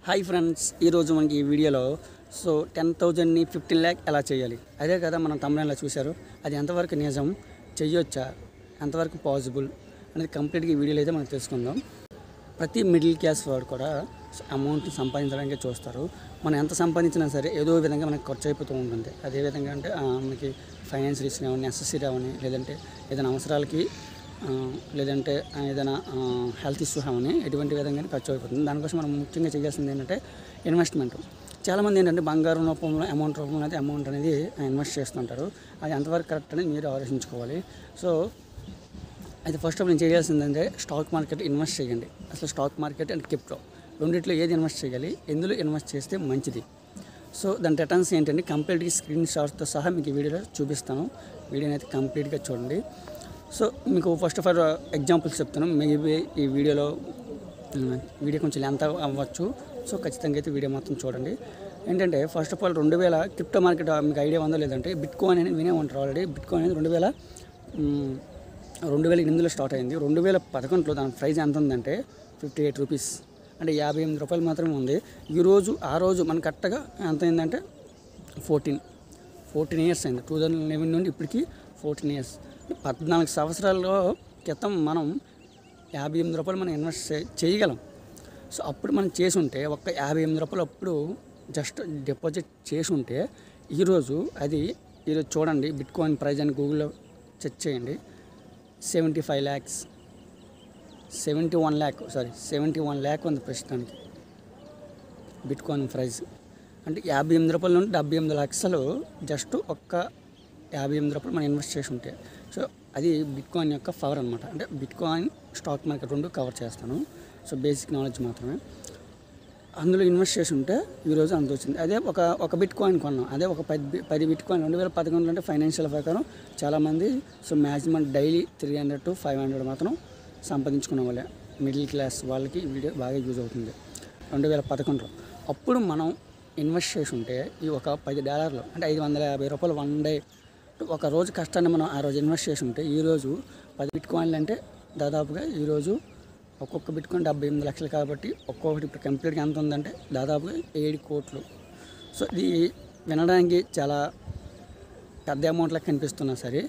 Hi friends, ఈరోజు మనకి ఈ వీడియోలో 10,000ని 15 lakh ఎలా చేయాలి అదే కదా మనం తమిళనాడులో చూశారు. అది ఎంతవరకు నిజం, చెయ్యొచ్చా, ఎంతవరకు పాసిబుల్ అనేది కంప్లీట్గా ఈ వీడియోలో అయితే మనం తెలుసుకుందాం. ప్రతి మిడిల్ క్లాస్ వాడు కూడా అమౌంట్ సంపాదించడానికి చూస్తారు. మనం ఎంత సంపాదించినా సరే ఏదో విధంగా మనకు ఖర్చు అయిపోతూ ఉంటుంది. అదేవిధంగా అంటే మనకి ఫైనాన్స్ రిస్క్ అవన్నీ, నెసెసరీ అవన్నీ, లేదంటే ఏదైనా అవసరాలకి, లేదంటే ఏదైనా హెల్త్ ఇష్యూ అవన్నీ ఎటువంటి విధంగా ఖర్చు అయిపోతుంది. దానికోసం మనం ముఖ్యంగా చేయాల్సింది ఏంటంటే ఇన్వెస్ట్మెంట్. చాలామంది ఏంటంటే బంగారం రూపంలో అమౌంట్ అనేది ఇన్వెస్ట్ చేస్తుంటారు. అది ఎంతవరకు కరెక్ట్ అనేది మీరు ఆలోచించుకోవాలి. సో అయితే ఫస్ట్ ఆఫ్ నేను చేయాల్సిందంటే స్టాక్ మార్కెట్ ఇన్వెస్ట్ చేయండి. అసలు స్టాక్ మార్కెట్ అండ్ క్రిప్టో రెండిట్లో ఏది ఇన్వెస్ట్ చేయాలి, ఎందులో ఇన్వెస్ట్ చేస్తే మంచిది, సో దాని రిటర్న్స్ ఏంటంటే కంప్లీట్గా స్క్రీన్ షాట్తో సహా మీకు ఈ వీడియోలో చూపిస్తాను. వీడియోని అయితే కంప్లీట్గా చూడండి. సో మీకు ఫస్ట్ ఆఫ్ ఆల్ ఎగ్జాంపుల్స్ చెప్తాను. మేబీ ఈ వీడియో కొంచెం లెంత్ అవ్వచ్చు. సో ఖచ్చితంగా అయితే వీడియో మొత్తం చూడండి. ఏంటంటే first of all 2000 crypto market మీకు ఐడియా ఉందో లేదంటే బిట్ కాయిన్ అనేది వినే ఉంటారు ఆల్రెడీ. బిట్ కాయిన్ అనేది 2008లో స్టార్ట్ అయింది. 2011లో దాని ప్రైస్ ఎంత ఉందంటే 58 రూపీస్, అంటే 58 రూపాయలు మాత్రమే ఉంది. ఆ రోజు మనకు కరెక్ట్గా ఎంత అయిందంటే 14 ఇయర్స్ అయింది. 2011 నుండి ఇప్పటికి 14 ఇయర్స్, 14 సంవత్సరాల్లో క్రితం మనం 58 రూపాయలు మనం ఇన్వెస్ట్ చేయగలం. సో అప్పుడు మనం చేసి ఉంటే ఒక్క 58 రూపాయలు అప్పుడు జస్ట్ డిపాజిట్ చేసి ఉంటే ఈరోజు చూడండి, బిట్ కాయిన్ ప్రైజ్ అని గూగుల్లో చెక్ చేయండి. 71 lakh ఉంది ప్రస్తుతానికి బిట్ కాయిన్ ప్రైజ్. అంటే 58 రూపాయల నుండి 78 లక్షలు జస్ట్ ఒక్క 58 రూపాయలు మనం ఇన్వెస్ట్ చేసి ఉంటే. సో అది బిట్ కాయిన్ యొక్క పవర్ అనమాట. అంటే బిట్ కాయిన్, స్టాక్ మార్కెట్ రెండు కవర్ చేస్తాను. సో బేసిక్ నాలెడ్జ్ మాత్రమే. అందులో ఇన్వెస్ట్ చేసి ఉంటే ఈరోజు అంత వచ్చింది. అదే ఒక బిట్ కాయిన్ కొన్నాం, అదే ఒక 10 బిట్ కాయిన్ 2011 అంటే ఫైనాన్షియల్ ప్రకారం చాలామంది మ్యాక్సిమం డైలీ 300 to 500 మాత్రం సంపాదించుకునే వాళ్ళే. మిడిల్ క్లాస్ వాళ్ళకి వీడియో బాగా యూజ్ అవుతుంది. 2011లో అప్పుడు మనం ఇన్వెస్ట్ చేసి ఉంటే ఈ ఒక $10 అంటే 550 రూపాయలు వన్ డే, ఒక రోజు కష్టాన్ని మనం ఆ రోజు ఇన్వెస్ట్ చేసి ఉంటే ఈరోజు 10 బిట్ కాయిన్లు అంటే దాదాపుగా ఈరోజు ఒక్కొక్క బిట్ కాయిన్ 78 లక్షలు. కాబట్టి ఒక్కొక్కటి ఇప్పుడు కంప్లీట్గా ఎంత ఉందంటే దాదాపుగా 7 కోట్లు. సో ఇది వినడానికి చాలా పెద్ద అమౌంట్లా కనిపిస్తున్నా సరే,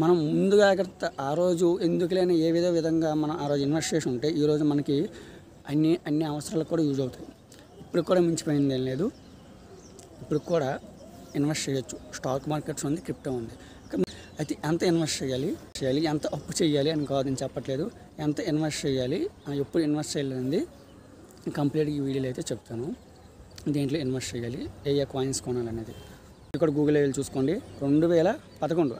మనం ముందుగా ఆ రోజు ఎందుకు లేని ఏ విధంగా మనం ఆ రోజు ఇన్వెస్ట్ చేసి ఉంటే ఈరోజు మనకి అన్ని అవసరాలకు కూడా యూజ్ అవుతాయి. ఇప్పుడు కూడా మించిపోయింది ఏం లేదు, ఇప్పుడు కూడా ఇన్వెస్ట్ చేయొచ్చు. స్టాక్ మార్కెట్స్ ఉంది, క్రిప్టో ఉంది. అయితే ఎంత ఇన్వెస్ట్ చేయాలి, ఎంత అప్పు చేయాలి అని కాదని చెప్పట్లేదు. ఎంత ఇన్వెస్ట్ చేయాలి, ఎప్పుడు ఇన్వెస్ట్ చేయాలి కంప్లీట్గా ఈ వీడియోలో అయితే చెప్తాను. దేంట్లో ఇన్వెస్ట్ చేయాలి, ఏ కాయిన్స్ కొనాలనేది ఇక్కడ గూగుల్ వెళ్ళి చూసుకోండి. 2011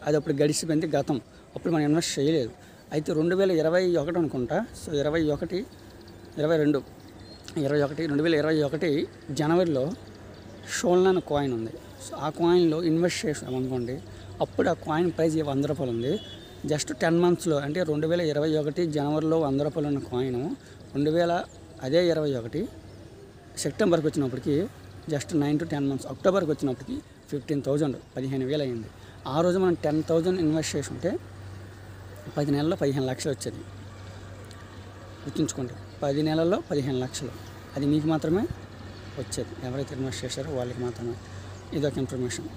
అది అప్పుడు గడిచిపోయింది గతం, అప్పుడు మనం ఇన్వెస్ట్ చేయలేదు. అయితే 2021 అనుకుంటా. సో 2021 జనవరిలో షోల్నాన్ కాయిన్ ఉంది. సో ఆ కాయిన్లో ఇన్వెస్ట్ చేసాం అనుకోండి, అప్పుడు ఆ కాయిన్ ప్రైస్ 100 రూపాయలు ఉంది. జస్ట్ 10 మంత్స్లో అంటే 2021 జనవరిలో 100 రూపాయలు ఉన్న కాయిన్ 2021 సెప్టెంబర్కి వచ్చినప్పటికి జస్ట్ 9 to 10 months, అక్టోబర్కి వచ్చినప్పటికి 15,000 అయింది. ఆ రోజు మనం 10,000 ఇన్వెస్ట్ చేసి ఉంటే 10 నెలల్లో 15 లక్షలు వచ్చేది. గుర్తుంచుకోండి, 10 నెలల్లో 15 లక్షలు అది మీకు మాత్రమే వచ్చేది. ఎవరైతే ఇన్వెస్ట్ చేశారో వాళ్ళకి మాత్రమే. ఇదొక ఇన్ఫర్మేషన్.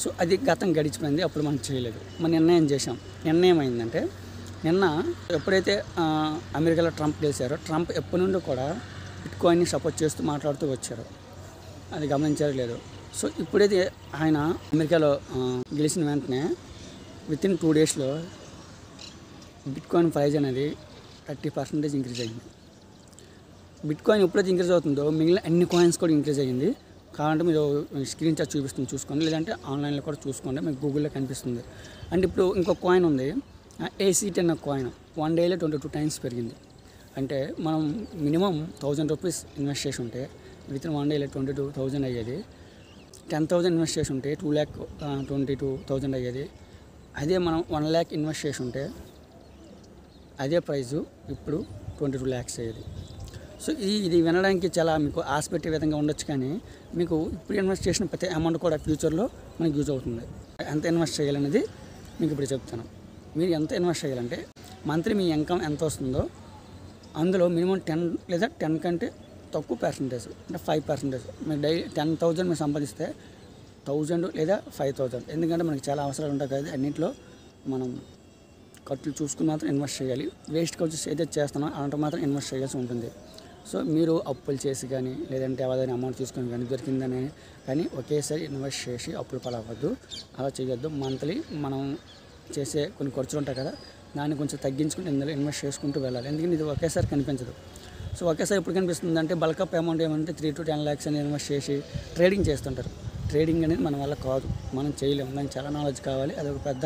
సో అది గతం గడిచిపోయింది, అప్పుడు మనం చేయలేదు. మనం నిర్ణయం చేసాం. నిర్ణయం అయిందంటే నిన్న ఎప్పుడైతే అమెరికాలో ట్రంప్ గెలిచారో, ట్రంప్ ఎప్పటి నుండి కూడా బిట్ కాయిన్ని సపోర్ట్ చేస్తూ మాట్లాడుతూ వచ్చారు. అది గమనించారో లేదు. సో ఇప్పుడైతే ఆయన అమెరికాలో గెలిచిన వెంటనే వితిన్ 2 daysలో బిట్ కాయిన్ ప్రైజ్ అనేది 30% ఇంక్రీజ్ అయ్యింది. బిట్ కాయిన్ ఎప్పుడైతే ఇంక్రీజ్ అవుతుందో మిగిలిన అన్ని కాయిన్స్ కూడా ఇంక్రీజ్ అయ్యింది. కావాలంటే మీరు స్క్రీన్ షాట్ చూసుకోండి, లేదంటే ఆన్లైన్లో కూడా చూసుకోండి, మీకు గూగుల్లో కనిపిస్తుంది. అండ్ ఇప్పుడు ఇంకో కాయిన్ ఉంది, AC10 కాయిన్ 1 dayలో 22 times పెరిగింది. అంటే మనం మినిమం 1000 రూపీస్ ఇన్వెస్ట్ చేసి ఉంటే వితిన్ 1 dayలో 22,000 అయ్యేది. 10,000 ఇన్వెస్ట్ చేసి ఉంటే 2,22,000 అయ్యేది. అదే మనం 1 lakh ఇన్వెస్ట్ చేసి ఉంటే అదే ప్రైజు ఇప్పుడు 22 lakhs అయ్యేది. సో ఇది వినడానికి చాలా మీకు ఆశ పెట్టే విధంగా ఉండొచ్చు, కానీ మీకు ఇప్పుడు ఇన్వెస్ట్ చేసిన ప్రతి అమౌంట్ కూడా ఫ్యూచర్లో మనకు యూజ్ అవుతుంది. ఎంత ఇన్వెస్ట్ చేయాలనేది మీకు ఇప్పుడు చెప్తాను. మీరు ఎంత ఇన్వెస్ట్ చేయాలంటే మంత్లీ మీ ఇన్కమ్ ఎంత వస్తుందో అందులో మినిమం 10 లేదా 10 కంటే తక్కువ పర్సంటేజ్ అంటే 5%. మీరు డైలీ 10,000 మీరు సంపాదిస్తే 1,000 లేదా 5,000, ఎందుకంటే మనకి చాలా అవసరాలు ఉంటాయి కదా, అన్నింటిలో మనం ఖర్చులు చూసుకుని మాత్రం ఇన్వెస్ట్ చేయాలి. వేస్ట్ ఖర్చు ఏదైతే చేస్తానో అలాంటి మాత్రం ఇన్వెస్ట్ చేయాల్సి ఉంటుంది. సో మీరు అప్పులు చేసి కానీ లేదంటే ఏదైనా అమౌంట్ తీసుకొని కానీ దొరికిందని కానీ ఒకేసారి ఇన్వెస్ట్ చేసి అప్పులు పాలవ్వద్దు, అలా చేయొద్దు. మంత్లీ మనం చేసే కొన్ని ఖర్చులు ఉంటాయి కదా, దాన్ని కొంచెం తగ్గించుకుని ఇందులో ఇన్వెస్ట్ చేసుకుంటూ వెళ్ళాలి. ఎందుకంటే ఇది ఒకేసారి కనిపించదు. సో ఒకేసారి ఎప్పుడు కనిపిస్తుంది అంటే బల్కప్ అమౌంట్ ఏమంటే 3 to 10 lakhs అని ఇన్వెస్ట్ చేసి ట్రేడింగ్ చేస్తుంటారు. ట్రేడింగ్ అనేది మన వల్ల కాదు, మనం చేయలేము. దానికి చాలా నాలెడ్జ్ కావాలి, అది ఒక పెద్ద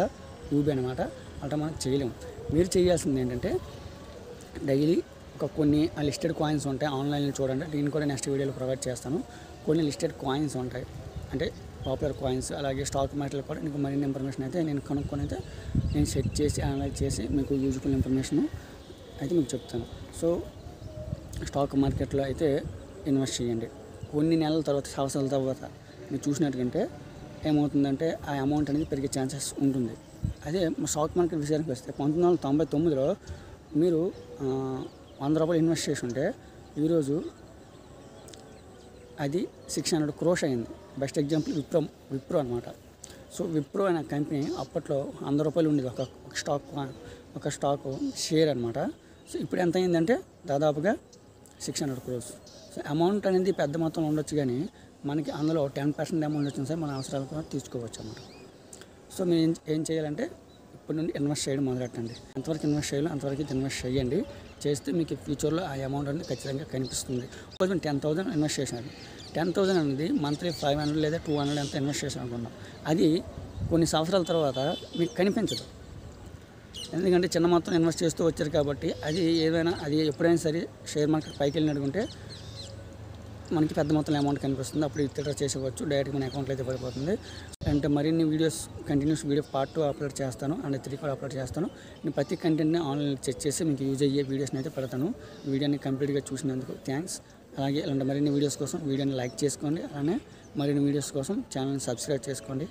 యూబీ అనమాట. అట్లా మనం చేయలేము. మీరు చేయాల్సింది ఏంటంటే డైలీ కొన్ని లిస్టెడ్ కాయిన్స్ ఉంటాయి, ఆన్లైన్లో చూడండి. దీన్ని కూడా నెక్స్ట్ వీడియోలో ప్రొవైడ్ చేస్తాను. కొన్ని లిస్టెడ్ కాయిన్స్ ఉంటాయి, అంటే పాపులర్ కాయిన్స్. అలాగే స్టాక్ మార్కెట్లో కూడా మీకు మరిన్ని ఇన్ఫర్మేషన్ అయితే నేను కనుక్కొని అయితే నేను సెట్ చేసి అనలైజ్ చేసి మీకు యూజ్ఫుల్ ఇన్ఫర్మేషన్ అయితే మీకు చెప్తాను. సో స్టాక్ మార్కెట్లో అయితే ఇన్వెస్ట్ చేయండి. కొన్ని నెలల తర్వాత, సంవత్సరాల తర్వాత మీరు చూసినట్టుకంటే ఏమవుతుందంటే ఆ అమౌంట్ అనేది పెరిగే ఛాన్సెస్ ఉంటుంది. అదే స్టాక్ మార్కెట్ విషయానికి వస్తే 1999లో మీరు 100 రూపాయలు ఇన్వెస్ట్ చేసి ఉంటే ఈరోజు అది 600 crores అయింది. బెస్ట్ ఎగ్జాంపుల్ విప్రో అనమాట. సో విప్రో అనే కంపెనీ అప్పట్లో 100 రూపాయలు ఉండేది ఒక స్టాక్ షేర్ అనమాట. సో ఇప్పుడు ఎంత అయిందంటే దాదాపుగా 600 crores. సో అమౌంట్ అనేది పెద్ద మొత్తంలో ఉండొచ్చు, కానీ మనకి అందులో 10% అమౌంట్ వచ్చిన సరే మన అవసరాలు కూడా తీసుకోవచ్చు అన్నమాట. సో మీరు ఏం చేయాలంటే ఇప్పటి నుండి ఇన్వెస్ట్ చేయడం మొదలెట్టండి. ఎంతవరకు ఇన్వెస్ట్ చేయాలో అంతవరకు ఇన్వెస్ట్ చేయండి. చేస్తే మీకు ఫ్యూచర్లో ఆ అమౌంట్ అనేది ఖచ్చితంగా కనిపిస్తుంది. ఇప్పుడు 10,000 ఇన్వెస్ట్ చేసినారు. 10,000 అనేది మంత్లీ 500 లేదా 200 ఎంత ఇన్వెస్ట్ చేసాను అనుకున్నాం. అది కొన్ని సంవత్సరాల తర్వాత మీకు కనిపించదు. ఎందుకంటే చిన్న మొత్తం ఇన్వెస్ట్ చేస్తూ వచ్చారు కాబట్టి అది ఎప్పుడైనా సరే షేర్ మార్కెట్ పైకి వెళ్ళినట్టుకుంటే మనకి పెద్ద మొత్తంలో అమౌంట్ కనిపిస్తుంది. అప్పుడు విత్డ్రా చేసేవచ్చు, డైరెక్ట్గా మన అకౌంట్లో అయితే పడిపోతుంది. అంటే మరిన్ని videos continuous video part 2 upload చేస్తాను, అండ్ 3 కూడా అప్లోడ్ చేస్తాను. నేను ప్రతి కంటెంట్ని ఆన్లైన్ చెక్ చేసి మీకు యూజ్ అయ్యే వీడియోస్ని అయితే పెడతాను. వీడియోని కంప్లీట్గా చూసినందుకు థ్యాంక్స్. అలాగే ఇలాంటి మరిన్ని వీడియోస్ కోసం వీడియోని లైక్ చేసుకోండి. అలానే మరిన్ని వీడియోస్ కోసం ఛానల్ని సబ్స్క్రైబ్ చేసుకోండి.